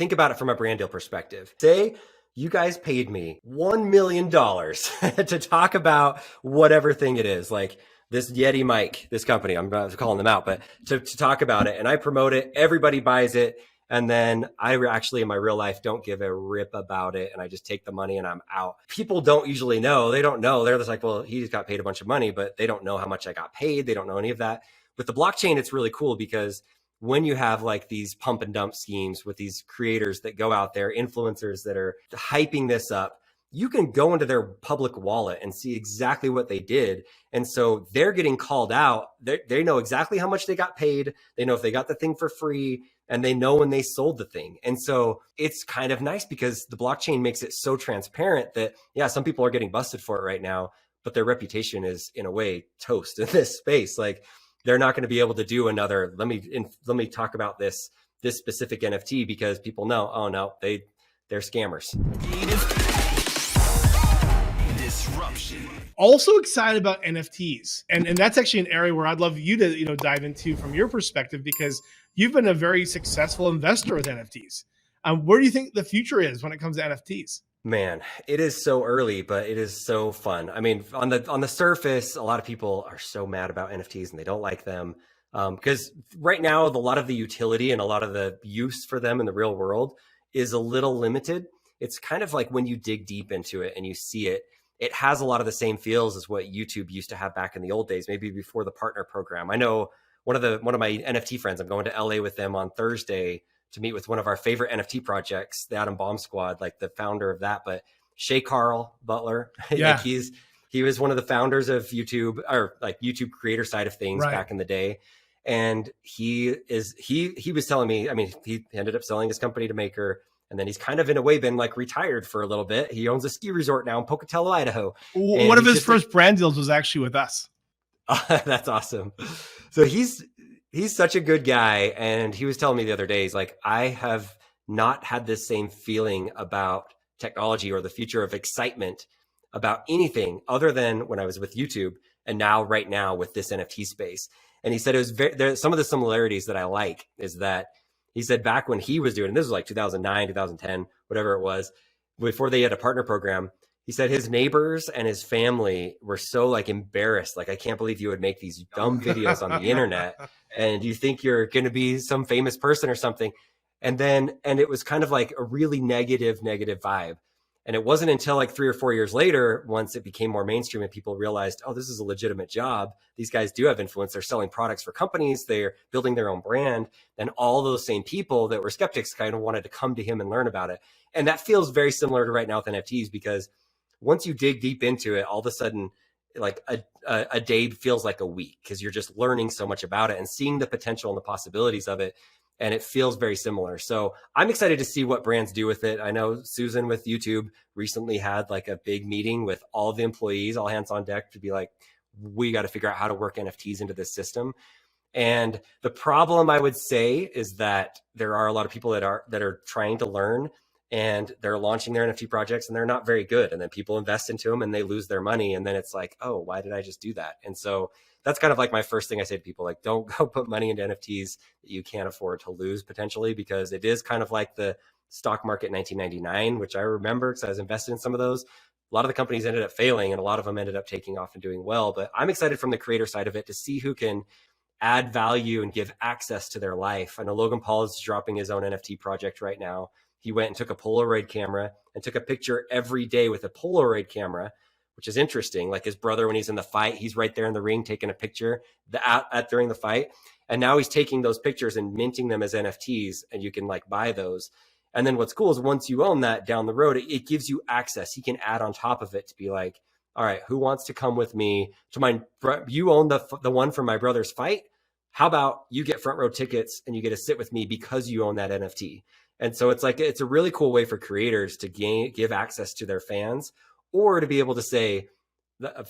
think about it from a brand deal perspective. Say you guys paid me $1 million to talk about whatever thing it is, like this Yeti mic, this company, I'm not calling them out, but to talk about it, and I promote it, everybody buys it. And then I actually in my real life don't give a rip about it. And I just take the money and I'm out. People don't usually know. They don't know. They're just like, well, he just got paid a bunch of money, but they don't know how much I got paid. They don't know any of that. With the blockchain, it's really cool because when you have like these pump and dump schemes with these creators that go out there, influencers that are hyping this up, you can go into their public wallet and see exactly what they did. And so they're getting called out. They know exactly how much they got paid. They know if they got the thing for free, and they know when they sold the thing. And so it's kind of nice because the blockchain makes it so transparent that, yeah, some people are getting busted for it right now, but their reputation is in a way toast in this space. Like they're not going to be able to do another, let me talk about this specific NFT because people know, oh no, they're scammers. Disruption. Also excited about NFTs. And that's actually an area where I'd love you to, dive into from your perspective, because you've been a very successful investor with NFTs. Where do you think the future is when it comes to NFTs? Man, it is so early, but it is so fun. I mean, on the surface, a lot of people are so mad about NFTs and they don't like them because right now, a lot of the utility and a lot of the use for them in the real world is a little limited. It's kind of like when you dig deep into it and you see it, it has a lot of the same feels as what YouTube used to have back in the old days, maybe before the partner program. I know one of my NFT friends, I'm going to LA with them on Thursday to meet with one of our favorite NFT projects, the Atom Bomb Squad, like the founder of that. But Shay Carl Butler, yeah. like he was one of the founders of YouTube, or like YouTube creator side of things back in the day. And he was telling me, I mean, he ended up selling his company to Maker. And then he's kind of in a way been like retired for a little bit. He owns a ski resort now in Pocatello, Idaho. One of his first brand deals was actually with us. That's awesome. So he's such a good guy. And he was telling me the other day, he's like, I have not had this same feeling about technology or the future of excitement about anything other than when I was with YouTube and now right now with this NFT space. And he said it was there's some of the similarities that I like is that he said back when he was doing, and this was like 2009, 2010, whatever it was, before they had a partner program, he said his neighbors and his family were so like embarrassed. Like, I can't believe you would make these dumb videos on the internet and you think you're going to be some famous person or something. And it was kind of like a really negative vibe. And it wasn't until like 3 or 4 years later, once it became more mainstream and people realized, oh, this is a legitimate job. These guys do have influence. They're selling products for companies. They're building their own brand. And all those same people that were skeptics kind of wanted to come to him and learn about it. And that feels very similar to right now with NFTs, because once you dig deep into it, all of a sudden, like a day feels like a week because you're just learning so much about it and seeing the potential and the possibilities of it. And it feels very similar. So I'm excited to see what brands do with it. I know Susan with YouTube recently had like a big meeting with all the employees, all hands on deck, to be like, we got to figure out how to work NFTs into this system. And the problem, I would say, is that there are a lot of people that are trying to learn and they're launching their NFT projects and they're not very good. And then people invest into them and they lose their money. And then it's like, oh, why did I just do that? And so that's kind of like my first thing I say to people, like, don't go put money into NFTs that you can't afford to lose potentially, because it is kind of like the stock market in 1999, which I remember because I was invested in some of those. A lot of the companies ended up failing and a lot of them ended up taking off and doing well. But I'm excited from the creator side of it to see who can add value and give access to their life. I know Logan Paul is dropping his own NFT project right now. He went and took a Polaroid camera and took a picture every day with a Polaroid camera, which is interesting. Like his brother, when he's in the fight, he's right there in the ring taking a picture during the fight. And now he's taking those pictures and minting them as NFTs, and you can like buy those. And then what's cool is once you own that down the road, it gives you access. He can add on top of it to be like, all right, who wants to come with me to you own the one from my brother's fight. How about you get front row tickets and you get to sit with me because you own that NFT? And so it's a really cool way for creators to give access to their fans, or to be able to say,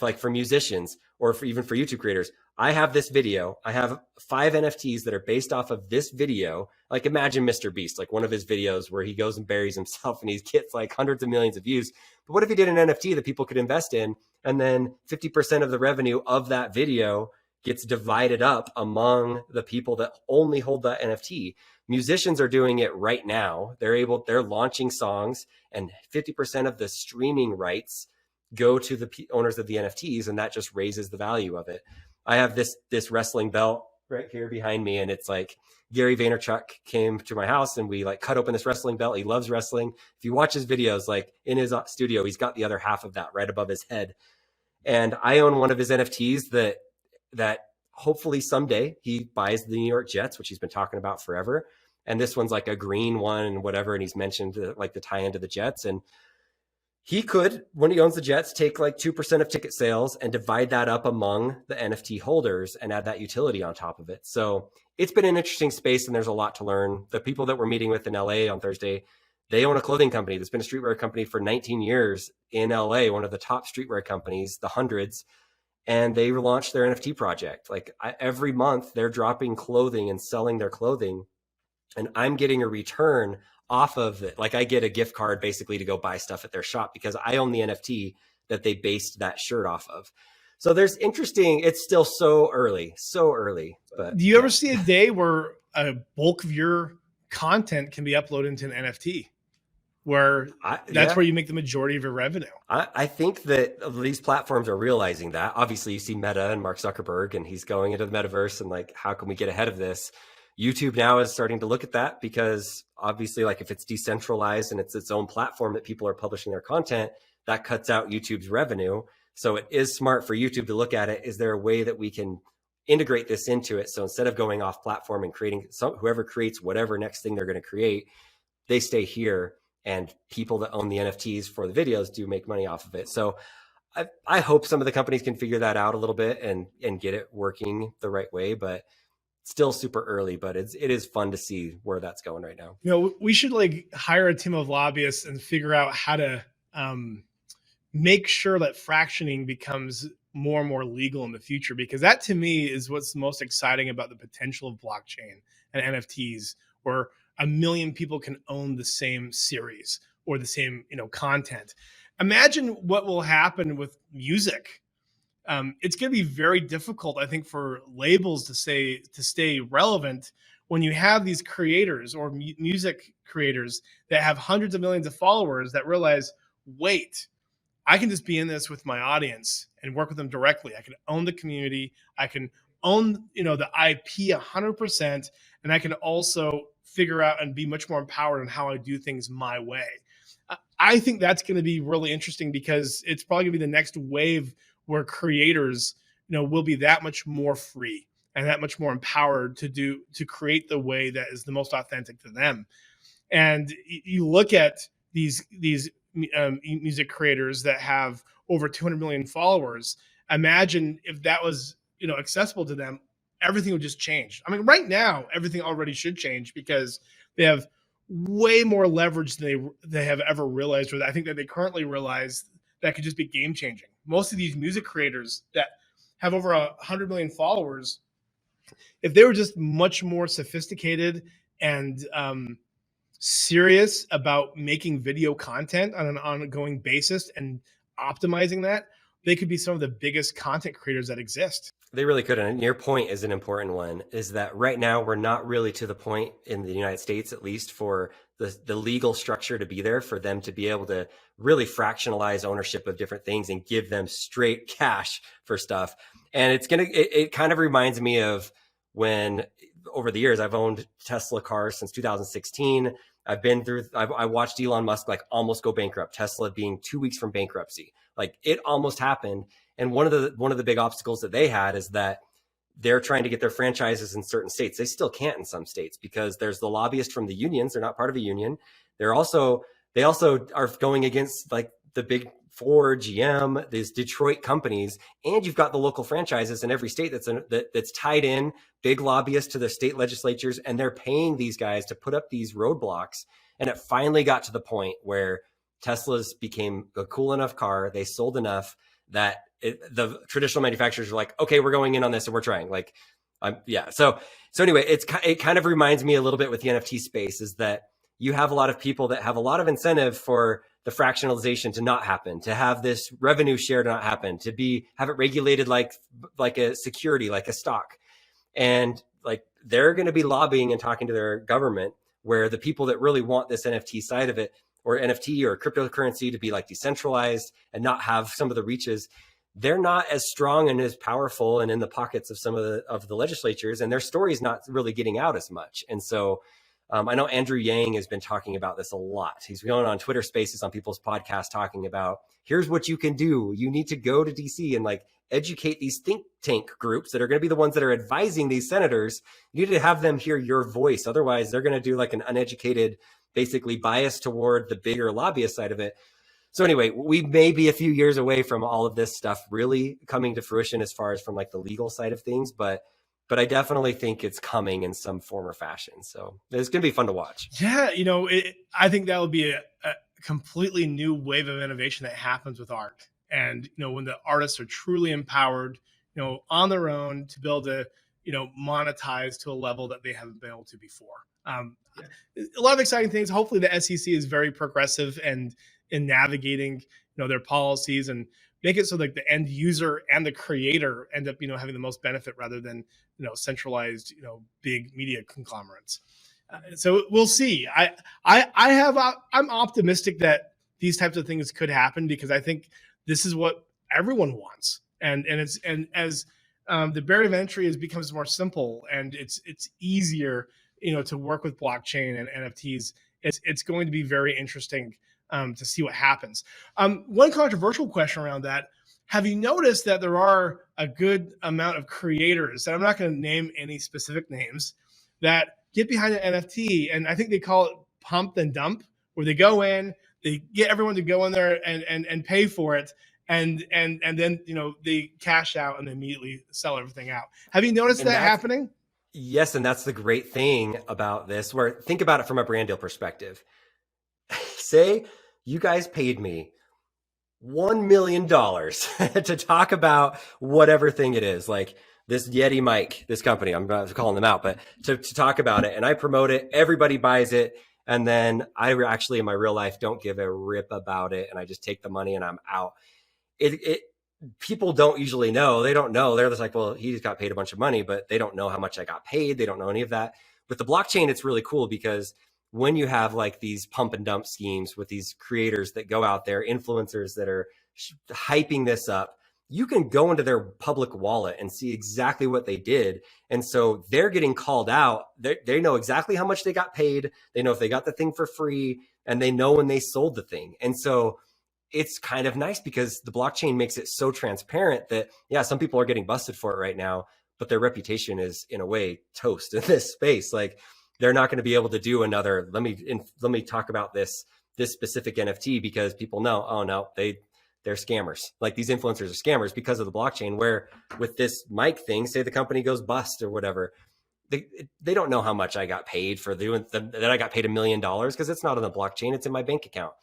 like for musicians or even for YouTube creators, I have this video. I have 5 NFTs that are based off of this video. Like imagine MrBeast, like one of his videos where he goes and buries himself and he gets like hundreds of millions of views. But what if he did an NFT that people could invest in, and then 50% of the revenue of that video gets divided up among the people that only hold that NFT, musicians are doing it right now. They're launching songs, and 50% of the streaming rights go to the owners of the NFTs, and that just raises the value of it. I have this wrestling belt right here behind me, and it's like Gary Vaynerchuk came to my house and we like cut open this wrestling belt. He loves wrestling. If you watch his videos, like in his studio, he's got the other half of that right above his head. And I own one of his NFTs that hopefully someday he buys the New York Jets, which he's been talking about forever. And this one's like a green one and whatever. And he's mentioned like the tie into the Jets. And he could, when he owns the Jets, take like 2% of ticket sales and divide that up among the NFT holders and add that utility on top of it. So it's been an interesting space, and there's a lot to learn. The people that we're meeting with in LA on Thursday, they own a clothing company that's been a streetwear company for 19 years in LA, one of the top streetwear companies, the hundreds. And they launched their NFT project. Like every month they're dropping clothing and selling their clothing, and I'm getting a return off of it. Like I get a gift card basically to go buy stuff at their shop because I own the NFT that they based that shirt off of. So there's interesting, it's still so early. But do you ever see a day where a bulk of your content can be uploaded into an NFT where that's where you make the majority of your revenue? I think that these platforms are realizing that. Obviously you see Meta and Mark Zuckerberg, and he's going into the metaverse and like, how can we get ahead of this? YouTube now is starting to look at that because obviously like if it's decentralized and it's its own platform that people are publishing their content, that cuts out YouTube's revenue. So it is smart for YouTube to look at it. Is there a way that we can integrate this into it? So instead of going off platform and creating whoever creates whatever next thing they're going to create, they stay here, and people that own the NFTs for the videos do make money off of it. So I hope some of the companies can figure that out a little bit and get it working the right way, but still super early. But it is fun to see where that's going right now. You know, we should like hire a team of lobbyists and figure out how to make sure that fractioning becomes more and more legal in the future, because that to me is what's most exciting about the potential of blockchain and NFTs, where 1 million people can own the same series or the same, content. Imagine what will happen with music. It's going to be very difficult, I think, for labels to stay relevant when you have these creators or music creators that have hundreds of millions of followers that realize, wait, I can just be in this with my audience and work with them directly. I can own the community. I can own, the IP 100%, and I can also figure out and be much more empowered in how I do things my way. I think that's going to be really interesting because it's probably going to be the next wave where creators, will be that much more free and that much more empowered to create the way that is the most authentic to them. And you look at these music creators that have over 200 million followers. Imagine if that was, accessible to them, everything would just change. I mean, right now, everything already should change because they have way more leverage than they have ever realized, or I think that they currently realize that could just be game changing. Most of these music creators that have over 100 million followers, if they were just much more sophisticated and serious about making video content on an ongoing basis and optimizing that, they could be some of the biggest content creators that exist. They really could. And your point is an important one, is that right now we're not really to the point in the United States, at least, for the legal structure to be there for them to be able to really fractionalize ownership of different things and give them straight cash for stuff. And it kind of reminds me of when over the years I've owned Tesla cars since 2016. I watched Elon Musk like almost go bankrupt, Tesla being 2 weeks from bankruptcy. Like it almost happened. And one of the big obstacles that they had is that they're trying to get their franchises in certain states. They still can't in some states because there's the lobbyists from the unions. They're not part of a union. They also are going against like the big Ford, GM, these Detroit companies, and you've got the local franchises in every state that's tied in, big lobbyists to the state legislatures, and they're paying these guys to put up these roadblocks. And it finally got to the point where Teslas became a cool enough car. They sold enough that the traditional manufacturers are like, okay, we're going in on this and we're trying. Like, yeah. So anyway, it kind of reminds me a little bit with the NFT space is that you have a lot of people that have a lot of incentive for the fractionalization to not happen, to have this revenue share to not happen, have it regulated like a security, like a stock. And like they're going to be lobbying and talking to their government, where the people that really want this NFT side of it, or NFT or cryptocurrency to be like decentralized and not have some of the reaches, they're not as strong and as powerful and in the pockets of some of the legislatures, and their story's not really getting out as much. And so I know Andrew Yang has been talking about this a lot. He's going on Twitter Spaces on people's podcasts talking about, here's what you can do. You need to go to DC and like educate these think tank groups that are going to be the ones that are advising these senators. You need to have them hear your voice. Otherwise, they're going to do like an uneducated, basically bias toward the bigger lobbyist side of it. So anyway, we may be a few years away from all of this stuff really coming to fruition as far as from like the legal side of things, but I definitely think it's coming in some form or fashion. So it's going to be fun to watch. Yeah, I think that would be a completely new wave of innovation that happens with art. And, when the artists are truly empowered, on their own to be able to, monetize to a level that they haven't been able to before. A lot of exciting things. Hopefully the SEC is very progressive and in navigating, their policies, and make it so like the end user and the creator end up, having the most benefit rather than, centralized, big media conglomerates. So we'll see. I'm optimistic that these types of things could happen, because I think this is what everyone wants. And as the barrier of entry becomes more simple, and it's easier, to work with blockchain and NFTs, it's going to be very interesting to see what happens. One controversial question around that: have you noticed that there are a good amount of creators, and I'm not going to name any specific names, that get behind an NFT, and I think they call it pump and dump, where they go in, they get everyone to go in there and pay for it, and then they cash out and immediately sell everything out. Have you noticed that happening? Yes, and that's the great thing about this, where think about it from a brand deal perspective. Say you guys paid me $1 million to talk about whatever thing it is, like this Yeti mic, this company, I'm not calling them out, but to talk about it, and I promote it, everybody buys it, and then I actually in my real life don't give a rip about it, and I just take the money and I'm out. People don't usually know. They don't know. They're just like, well, he just got paid a bunch of money, but they don't know how much I got paid. They don't know any of that. With the blockchain, it's really cool, because when you have like these pump and dump schemes with these creators that go out there, influencers that are hyping this up, you can go into their public wallet and see exactly what they did. And so they're getting called out. They know exactly how much they got paid. They know if they got the thing for free, and they know when they sold the thing. And so it's kind of nice, because the blockchain makes it so transparent that, yeah, some people are getting busted for it right now, but their reputation is in a way toast in this space. Like, they're not going to be able to do another, let me talk about this specific NFT, because people know, oh no, they're scammers. Like, these influencers are scammers because of the blockchain. Where with this mic thing, say the company goes bust or whatever, they don't know how much I got paid for doing that. I got paid $1 million, because it's not on the blockchain, it's in my bank account.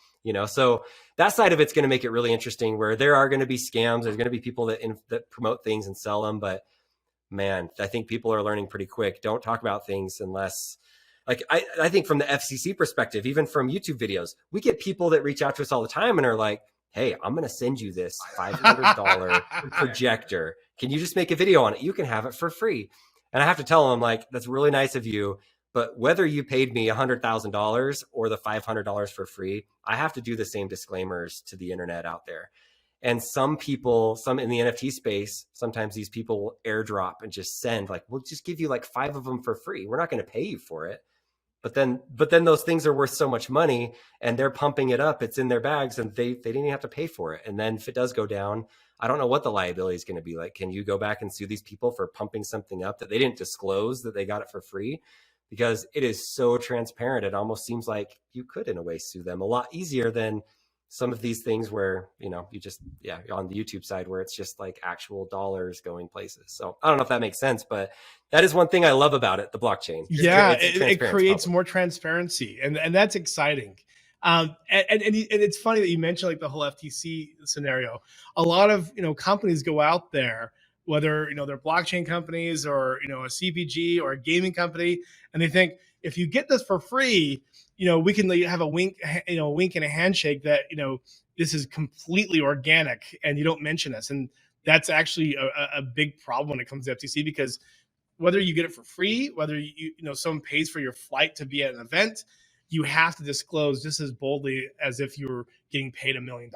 So that side of it's going to make it really interesting, where there are going to be scams. There's going to be people that promote things and sell them, but man, I think people are learning pretty quick. Don't talk about things unless, like, I think from the FCC perspective, even from YouTube videos, we get people that reach out to us all the time and are like, hey, I'm going to send you this $500 projector. Can you just make a video on it? You can have it for free. And I have to tell them, like, that's really nice of you, but whether you paid me $100,000 or the $500 for free, I have to do the same disclaimers to the internet out there. And some people, some in the NFT space, sometimes these people will airdrop and just send, like, we'll just give you like 5 of them for free. We're not going to pay you for it. But then those things are worth so much money, and they're pumping it up. It's in their bags, and they didn't even have to pay for it. And then if it does go down, I don't know what the liability is going to be like. Can you go back and sue these people for pumping something up that they didn't disclose that they got it for free? Because it is so transparent. It almost seems like you could, in a way, sue them a lot easier than some of these things where, you just, on the YouTube side, where it's just like actual dollars going places. So I don't know if that makes sense, but that is one thing I love about it, the blockchain. It creates more transparency, and that's exciting. And it's funny that you mentioned like the whole FTC scenario. A lot of, companies go out there, whether, they're blockchain companies or, a CPG or a gaming company, and they think, if you get this for free, we can have a wink and a handshake that, this is completely organic and you don't mention us. And that's actually a big problem when it comes to FTC, because whether you get it for free, whether someone pays for your flight to be at an event, you have to disclose just as boldly as if you were getting paid $1 million.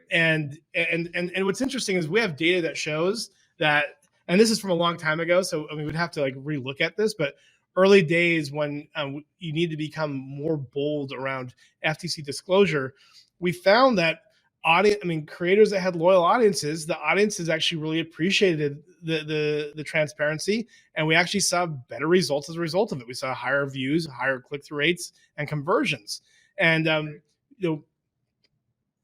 And what's interesting is we have data that shows that, and this is from a long time ago, so I mean we'd have to like relook at this, but early days when you need to become more bold around FTC disclosure, we found that creators that had loyal audiences, the audiences actually really appreciated the transparency, and we actually saw better results as a result of it. We saw higher views, higher click-through rates, and conversions. And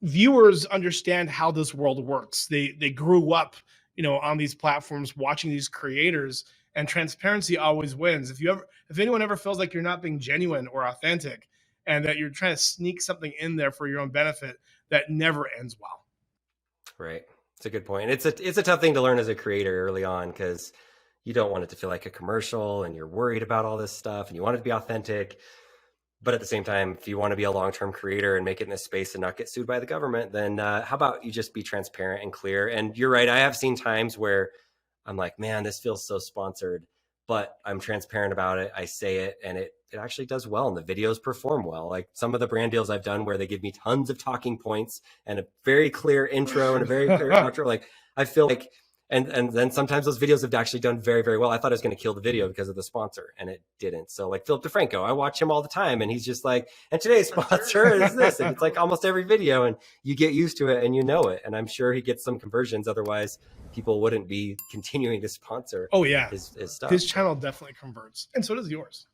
viewers understand how this world works. They grew up, on these platforms watching these creators, and transparency always wins. If anyone ever feels like you're not being genuine or authentic, and that you're trying to sneak something in there for your own benefit, that never ends well. Right. It's a good point. It's a tough thing to learn as a creator early on, because you don't want it to feel like a commercial and you're worried about all this stuff and you want it to be authentic. But at the same time, if you want to be a long-term creator and make it in this space and not get sued by the government, then how about you just be transparent and clear? And you're right. I have seen times where I'm like, man, this feels so sponsored, but I'm transparent about it. I say it, and it actually does well, and the videos perform well. Like some of the brand deals I've done where they give me tons of talking points and a very clear intro and a very clear outro. Like I feel like, and then sometimes those videos have actually done very, very well. I thought I was going to kill the video because of the sponsor, and it didn't. So like Philip DeFranco, I watch him all the time, and he's just like, and today's sponsor is this. And it's like almost every video, and you get used to it and you know it. And I'm sure he gets some conversions. Otherwise people wouldn't be continuing to sponsor his stuff. His channel definitely converts, and so does yours.